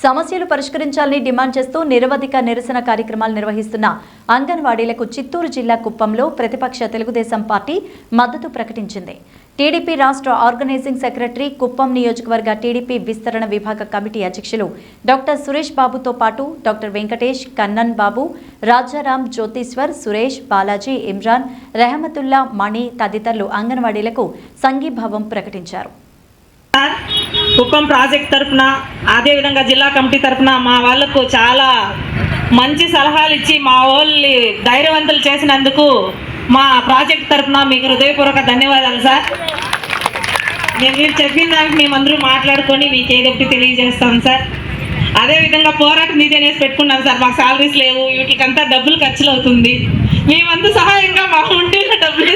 సమస్యలు పరిష్కరించాలని డిమాండ్ చేస్తూ నిరవధిక నిరసన కార్యక్రమాలు నిర్వహిస్తున్న అంగన్వాడీలకు చిత్తూరు జిల్లా కుప్పంలో ప్రతిపక్ష తెలుగుదేశం పార్టీ మద్దతు ప్రకటించింది. టీడీపీ రాష్ట్ర ఆర్గనైజింగ్ సెక్రటరీ, కుప్పం నియోజకవర్గ టీడీపీ విస్తరణ విభాగ కమిటీ అధ్యక్షులు డాక్టర్ సురేష్ బాబుతో పాటు డాక్టర్ వెంకటేష్, కన్నన్ బాబు, రాజారాం, జ్యోతిశ్వర్, సురేష్, బాలాజీ, ఇమ్రాన్, రెహమతుల్లా, మణి తదితరులు అంగన్వాడీలకు సంఘీభావం ప్రకటించారు. కుప్పం ప్రాజెక్ట్ తరఫున, అదేవిధంగా జిల్లా కమిటీ తరఫున మా వాళ్ళకు చాలా మంచి సలహాలు ఇచ్చి మా వాళ్ళని ధైర్యవంతులు చేసినందుకు మా ప్రాజెక్ట్ తరఫున మీకు హృదయపూర్వక ధన్యవాదాలు సార్. మీరు చెప్పిన దానికి మేమందరూ మాట్లాడుకొని మీకు ఏదొకటి తెలియజేస్తాం సార్. అదేవిధంగా పోరాట నిధి అనేసి పెట్టుకున్నాం సార్. మాకు సాలరీస్ లేవు, వీటికంతా డబ్బులు ఖర్చులు అవుతుంది. మేమంతా సహాయంగా మా ఉంటేనే డబ్బులు